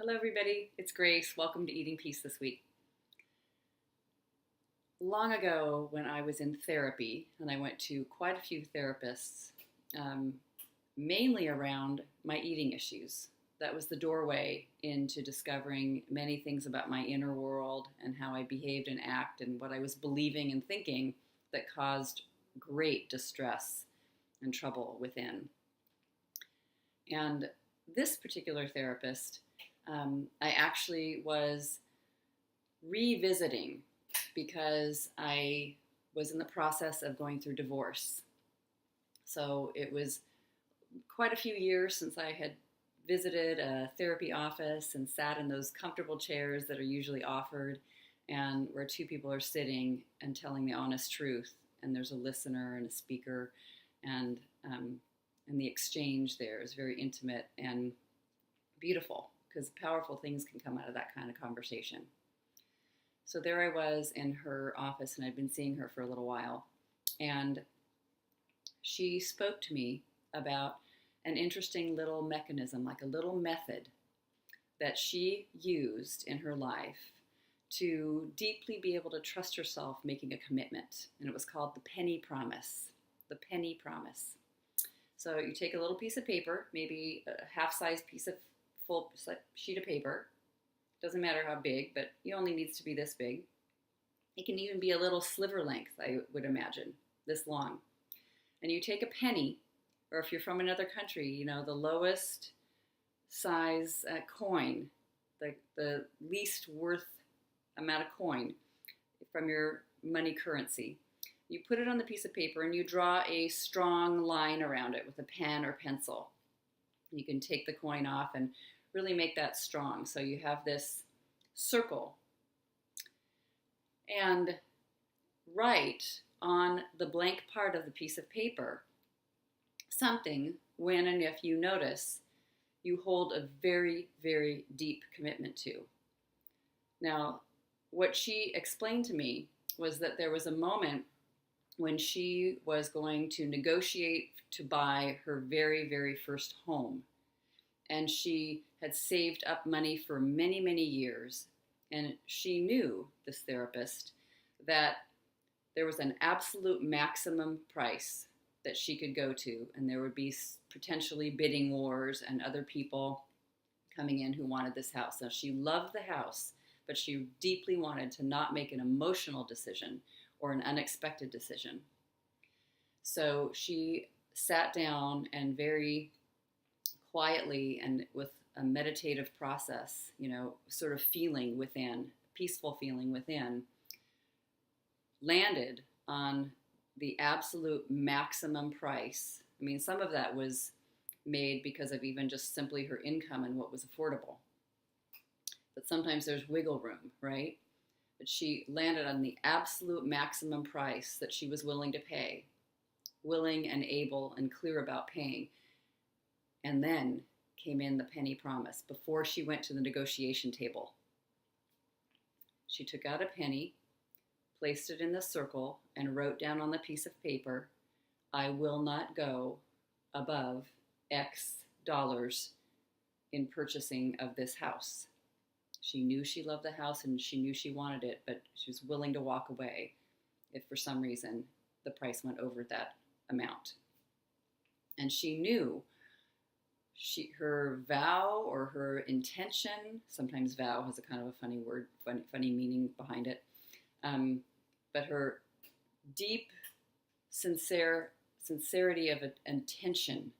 Hello, everybody. It's Grace. Welcome to Eating Peace this week. Long ago, when I was in therapy, and I went to quite a few therapists, um, mainly around my eating issues. That was the doorway into discovering many things about my inner world and how I behaved and act and what I was believing and thinking that caused great distress and trouble within. And this particular therapist, I actually was revisiting because I was in the process of going through divorce. So it was quite a few years since I had visited a therapy office and sat in those comfortable chairs that are usually offered and where two people are sitting and telling the honest truth. And there's a listener and a speaker, and the exchange there is very intimate and beautiful because powerful things can come out of that kind of conversation. So there I was in her office, and I'd been seeing her for a little while, and she spoke to me about an interesting little mechanism, like a little method that she used in her life to deeply be able to trust herself making a commitment. And it was called the penny promise. The penny promise. So you take a little piece of paper, maybe a half-size piece of full sheet of paper. Doesn't matter how big, but it only needs to be this big. It can even be a little sliver length, I would imagine, this long. And you take a penny, or if you're from another country, the lowest size coin, the least worth amount of coin from your money currency. You put it on the piece of paper and you draw a strong line around it with a pen or pencil. You can take the coin off and really make that strong. So you have this circle. And write on the blank part of the piece of paper something when and if you notice you hold a very, very deep commitment to. Now, what she explained to me was that there was a moment when she was going to negotiate to buy her very, very first home. And she had saved up money for many, many years. And she knew, this therapist, that there was an absolute maximum price that she could go to. And there would be potentially bidding wars and other people coming in who wanted this house. Now, she loved the house, but she deeply wanted to not make an emotional decision or an unexpected decision. So she sat down and very quietly and with a meditative process, sort of feeling within, peaceful feeling within, landed on the absolute maximum price. I mean, some of that was made because of even just simply her income and what was affordable. But sometimes there's wiggle room, right? But she landed on the absolute maximum price that she was willing to pay, willing and able and clear about paying. And then came in the penny promise before she went to the negotiation table. She took out a penny, placed it in the circle, and wrote down on the piece of paper, "I will not go above X dollars in purchasing of this house." She knew she loved the house and she knew she wanted it, but she was willing to walk away if for some reason the price went over that amount. And she knew her vow or her intention, sometimes vow has a kind of a funny word, funny meaning behind it, but her deep, sincerity of intention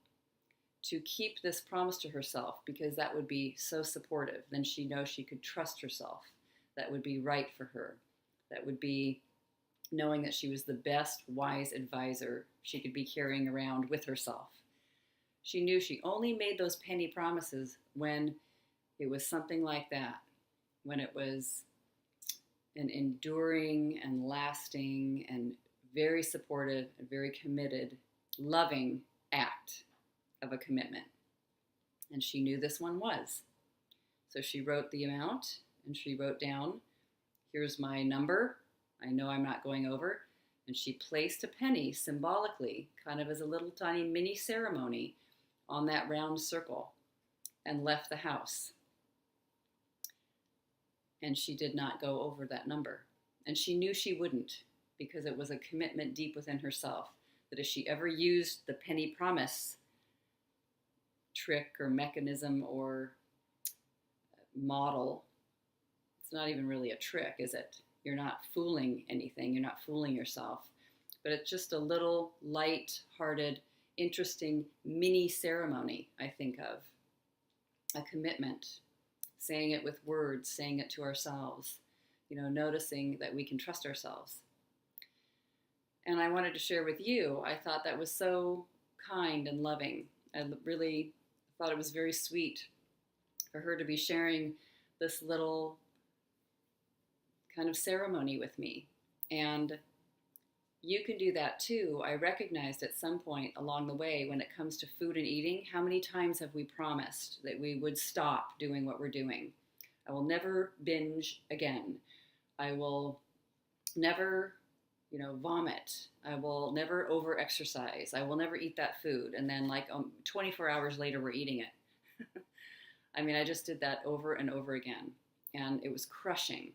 to keep this promise to herself, because that would be so supportive. Then she knows she could trust herself. That would be right for her. That would be knowing that she was the best, wise advisor she could be carrying around with herself. She knew she only made those penny promises when it was something like that, when it was an enduring and lasting and very supportive and very committed, loving act of a commitment. And she knew this one was. So she wrote the amount and she wrote down, "Here's my number. I know I'm not going over." And she placed a penny symbolically, kind of as a little tiny mini ceremony, on that round circle and left the house. and she did not go over that number. And she knew she wouldn't, because it was a commitment deep within herself that if she ever used the penny promise trick or mechanism or model, it's not even really a trick, is it? You're not fooling anything, you're not fooling yourself. But it's just a little light-hearted, interesting mini ceremony, I think of. A commitment, saying it with words, saying it to ourselves, noticing that we can trust ourselves. And I wanted to share with you, I thought that was so kind and loving. I really thought it was very sweet for her to be sharing this little kind of ceremony with me. And you can do that too. I recognized at some point along the way, when it comes to food and eating, how many times have we promised that we would stop doing what we're doing? I will never binge again. I will never, vomit. I will never over-exercise. I will never eat that food. And then 24 hours later, we're eating it. I just did that over and over again. And it was crushing.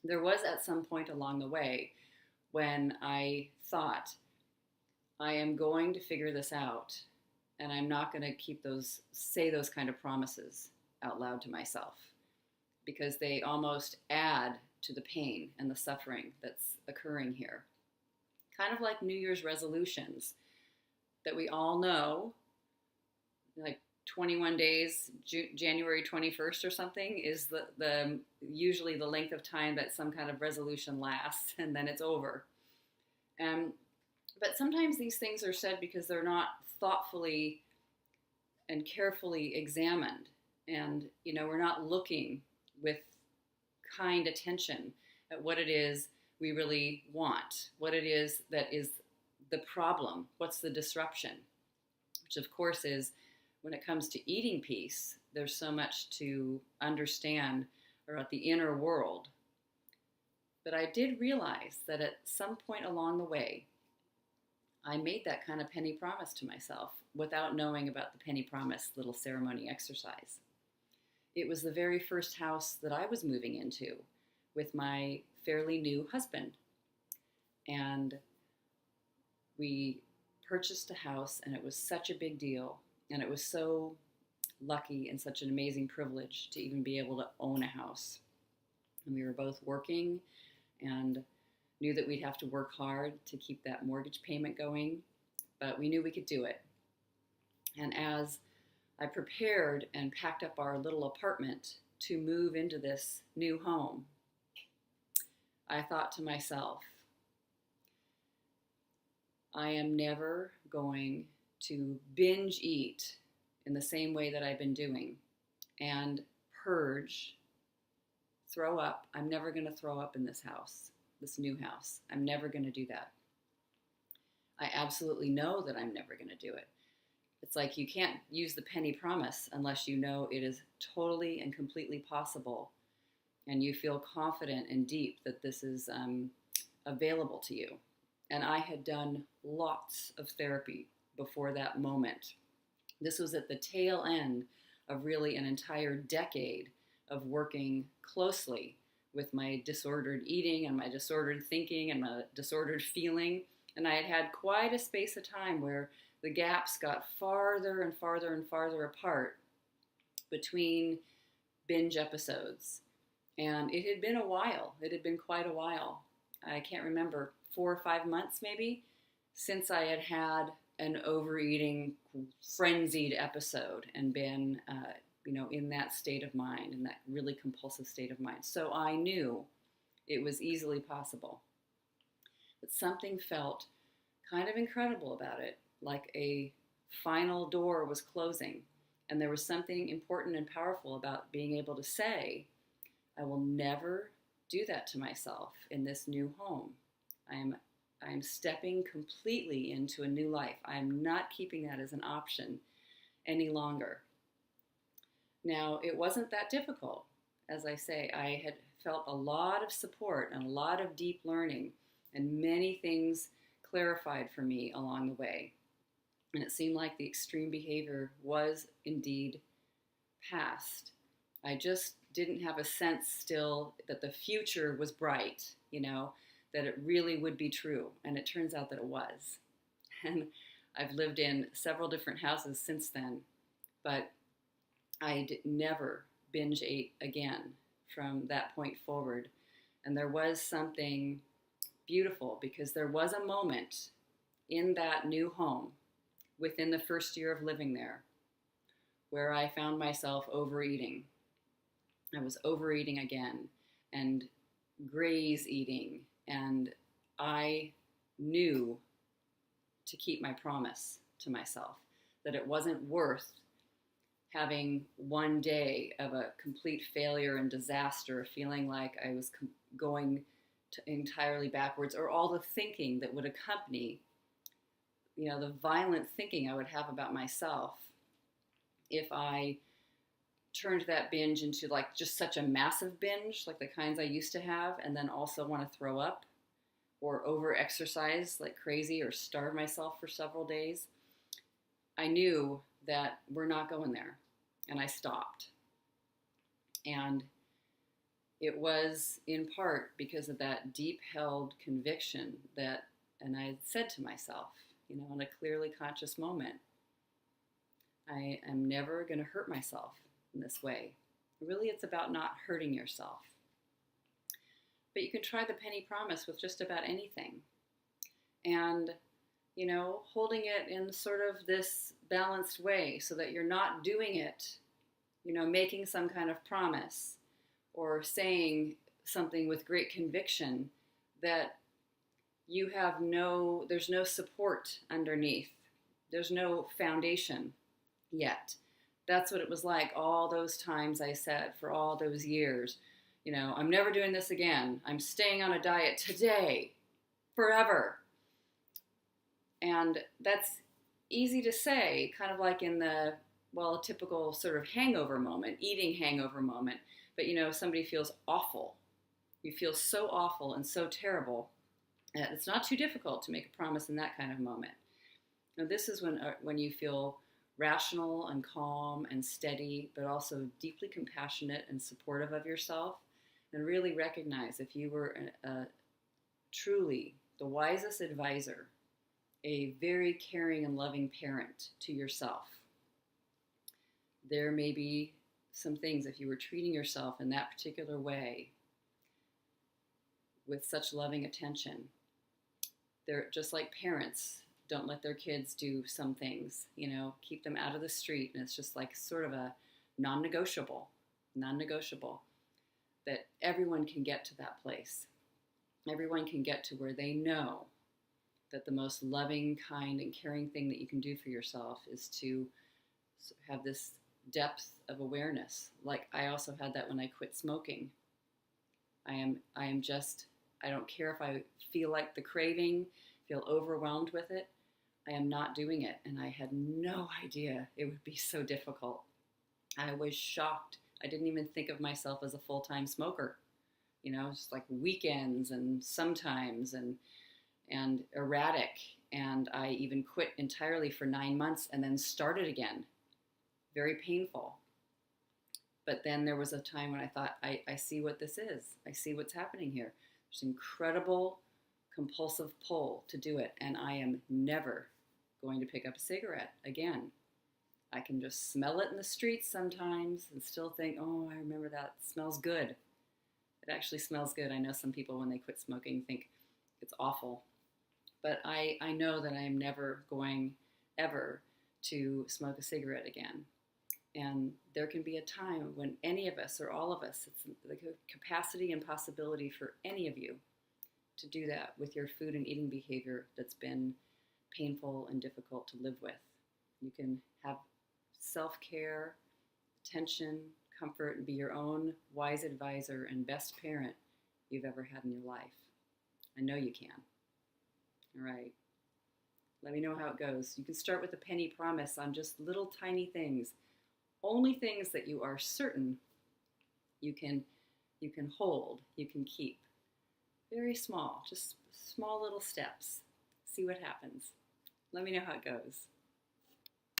There was at some point along the way when I thought, I am going to figure this out, and I'm not going to say those kind of promises out loud to myself, because they almost add to the pain and the suffering that's occurring here. Kind of like New Year's resolutions that we all know, like 21 days, January 21st or something, is the usually the length of time that some kind of resolution lasts, and then it's over. But sometimes these things are said because they're not thoughtfully and carefully examined, and we're not looking with kind attention at what it is we really want, what it is that is the problem, what's the disruption, which of course is, when it comes to eating peace, there's so much to understand about the inner world. But I did realize that at some point along the way, I made that kind of penny promise to myself without knowing about the penny promise little ceremony exercise. It was the very first house that I was moving into with my fairly new husband. And we purchased a house, and it was such a big deal. And it was so lucky and such an amazing privilege to even be able to own a house. And we were both working and knew that we'd have to work hard to keep that mortgage payment going, but we knew we could do it. And as I prepared and packed up our little apartment to move into this new home, I thought to myself, I am never going to binge eat in the same way that I've been doing and purge, throw up. I'm never going to throw up in this house, this new house. I'm never going to do that. I absolutely know that I'm never going to do it. It's like you can't use the penny promise unless you know it is totally and completely possible and you feel confident and deep that this is available to you. And I had done lots of therapy before that moment. This was at the tail end of really an entire decade of working closely with my disordered eating and my disordered thinking and my disordered feeling. And I had had quite a space of time where the gaps got farther and farther and farther apart between binge episodes. And it had been a while. It had been quite a while. I can't remember, 4 or 5 months maybe, since I had had an overeating frenzied episode and been, in that state of mind, in that really compulsive state of mind. So I knew it was easily possible. But something felt kind of incredible about it, like a final door was closing. And there was something important and powerful about being able to say, I will never do that to myself in this new home. I am stepping completely into a new life. I am not keeping that as an option any longer. Now, it wasn't that difficult. As I say, I had felt a lot of support and a lot of deep learning, and many things clarified for me along the way. And it seemed like the extreme behavior was indeed past. I just didn't have a sense still that the future was bright, that it really would be true. And it turns out that it was. And I've lived in several different houses since then, but I never binge ate again from that point forward. And there was something beautiful, because there was a moment in that new home within the first year of living there where I found myself overeating. I was overeating again and graze eating, and I knew to keep my promise to myself that it wasn't worth having one day of a complete failure and disaster, feeling like I was going entirely backwards, or all the thinking that would accompany, the violent thinking I would have about myself if I turned that binge into like just such a massive binge, like the kinds I used to have, and then also want to throw up or over exercise like crazy or starve myself for several days. I knew that we're not going there, and I stopped. And it was in part because of that deep held conviction that, and I said to myself, in a clearly conscious moment, I am never going to hurt myself in this way. Really, it's about not hurting yourself. But you can try the penny promise with just about anything. And, holding it in sort of this balanced way so that you're not doing it, making some kind of promise or saying something with great conviction that you have there's no support underneath. There's no foundation yet. That's what it was like all those times I said for all those years, I'm never doing this again. I'm staying on a diet today, forever. And that's easy to say, kind of like in a typical sort of hangover moment, eating hangover moment. But, somebody feels awful. You feel so awful and so terrible. And it's not too difficult to make a promise in that kind of moment. Now, this is when you feel rational and calm and steady, but also deeply compassionate and supportive of yourself, and really recognize if you were truly the wisest advisor, a very caring and loving parent to yourself, there may be some things, if you were treating yourself in that particular way with such loving attention, they're just like parents don't let their kids do some things, keep them out of the street. And it's just like sort of a non-negotiable, that everyone can get to that place. Everyone can get to where they know that the most loving, kind, and caring thing that you can do for yourself is to have this depth of awareness. Like I also had that when I quit smoking. I don't care if I feel like the craving, feel overwhelmed with it. I am not doing it. And I had no idea it would be so difficult. I was shocked. I didn't even think of myself as a full-time smoker. Just like weekends and sometimes and erratic. And I even quit entirely for 9 months and then started again. Very painful. But then there was a time when I thought, I see what this is. I see what's happening here. There's incredible compulsive pull to do it, and I am never going to pick up a cigarette again. I can just smell it in the streets sometimes and still think, oh, I remember that. It smells good. It actually smells good. I know some people when they quit smoking think it's awful. But I know that I am never going ever to smoke a cigarette again. And there can be a time when any of us or all of us, it's the capacity and possibility for any of you to do that with your food and eating behavior that's been painful and difficult to live with. You can have self-care, attention, comfort, and be your own wise advisor and best parent you've ever had in your life. I know you can. All right. Let me know how it goes. You can start with a penny promise on just little tiny things. Only things that you are certain you can hold, you can keep. Very small, just small little steps. See what happens. Let me know how it goes.